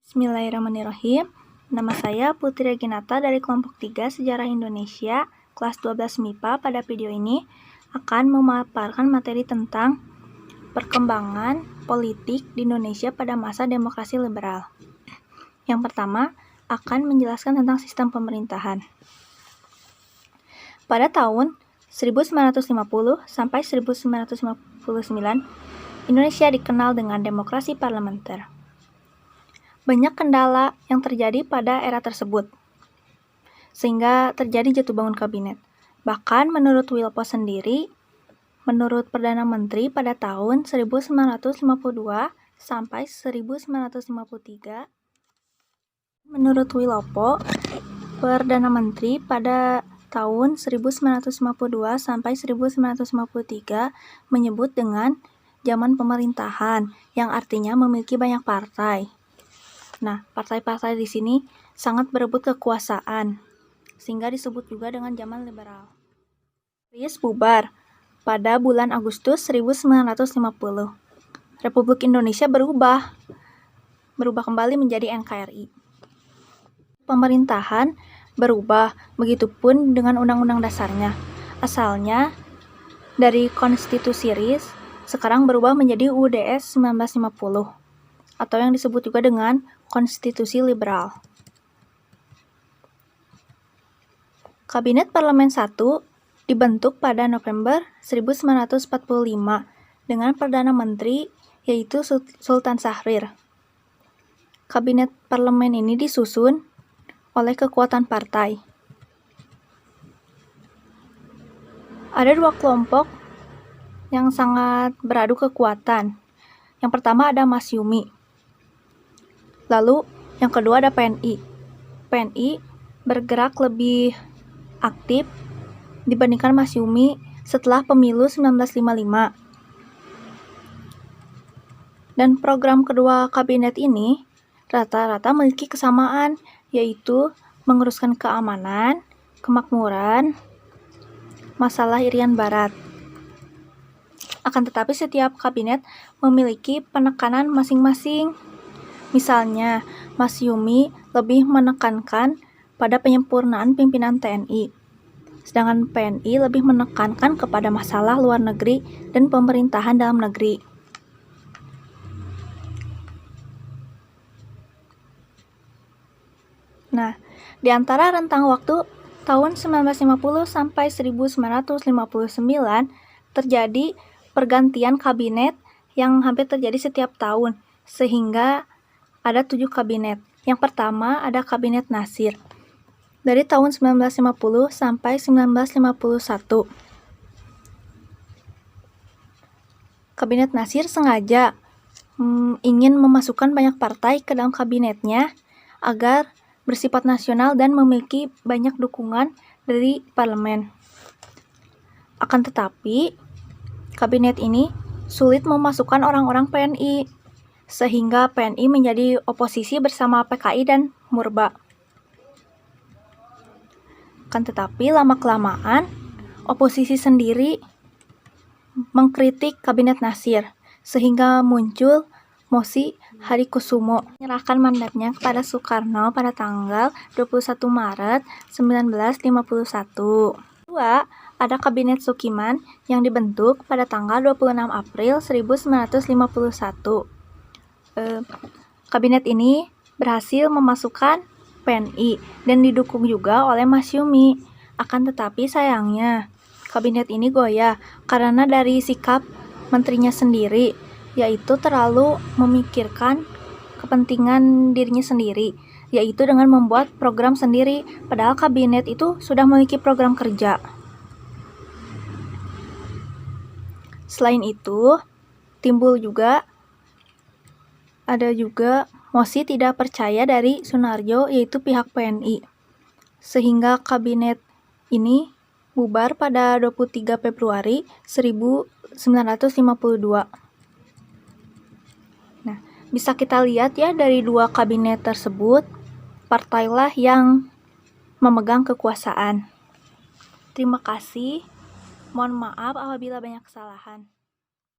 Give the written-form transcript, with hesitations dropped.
Bismillahirrahmanirrahim. Nama saya Putri Reginata dari kelompok 3 Sejarah Indonesia, kelas 12 MIPA. Pada video ini akan memaparkan materi tentang perkembangan politik di Indonesia pada masa demokrasi liberal. Yang pertama, akan menjelaskan tentang sistem pemerintahan. Pada tahun 1950 sampai 1959, Indonesia dikenal dengan demokrasi parlementer. Banyak kendala yang terjadi pada era tersebut, sehingga terjadi jatuh bangun kabinet. Bahkan menurut Wilpo sendiri, menurut Perdana Menteri pada tahun 1952 sampai 1953, menurut Wilpo, Perdana Menteri pada tahun 1952 sampai 1953 menyebut dengan zaman pemerintahan, yang artinya memiliki banyak partai. Nah, partai-partai di sini sangat berebut kekuasaan, sehingga disebut juga dengan zaman liberal. Inggris bubar pada bulan Agustus 1950. Republik Indonesia berubah kembali menjadi NKRI. Pemerintahan berubah, begitupun dengan undang-undang dasarnya. Asalnya dari konstitusi RIS, sekarang berubah menjadi UUDS 1950, atau yang disebut juga dengan konstitusi liberal. Kabinet Parlemen I dibentuk pada November 1945 dengan Perdana Menteri yaitu Sultan Syahrir. Kabinet parlemen ini disusun oleh kekuatan partai. Ada dua kelompok yang sangat beradu kekuatan. Yang pertama ada Masyumi. Lalu yang kedua ada PNI. PNI bergerak lebih aktif dibandingkan Masyumi setelah pemilu 1955. Dan program kedua kabinet ini rata-rata memiliki kesamaan, yaitu menguruskan keamanan, kemakmuran, masalah Irian Barat. Akan tetapi setiap kabinet memiliki penekanan masing-masing. Misalnya, Masyumi lebih menekankan pada penyempurnaan pimpinan TNI, sedangkan PNI lebih menekankan kepada masalah luar negeri dan pemerintahan dalam negeri. Nah, di antara rentang waktu tahun 1950 sampai 1959 terjadi pergantian kabinet yang hampir terjadi setiap tahun, sehingga ada 7 kabinet. Yang pertama ada Kabinet Natsir dari tahun 1950 sampai 1951. Kabinet Natsir sengaja ingin memasukkan banyak partai ke dalam kabinetnya agar bersifat nasional dan memiliki banyak dukungan dari parlemen. Akan tetapi, kabinet ini sulit memasukkan orang-orang PNI, sehingga PNI menjadi oposisi bersama PKI dan Murba. Akan tetapi, lama-kelamaan, oposisi sendiri mengkritik Kabinet Natsir, sehingga muncul mosi Hadikusumo menyerahkan mandatnya kepada Soekarno pada tanggal 21 Maret 1951. Kedua, ada Kabinet Sukiman yang dibentuk pada tanggal 26 April 1951. Kabinet ini berhasil memasukkan PNI dan didukung juga oleh Masyumi. Akan tetapi sayangnya, kabinet ini goyah karena dari sikap menterinya sendiri, yaitu terlalu memikirkan kepentingan dirinya sendiri, yaitu dengan membuat program sendiri, padahal kabinet itu sudah memiliki program kerja. Selain itu, ada juga mosi tidak percaya dari Sunaryo, yaitu pihak PNI, sehingga kabinet ini bubar pada 23 Februari 1952. Nah, bisa kita lihat ya dari dua kabinet tersebut, partailah yang memegang kekuasaan. Terima kasih. Mohon maaf apabila banyak kesalahan.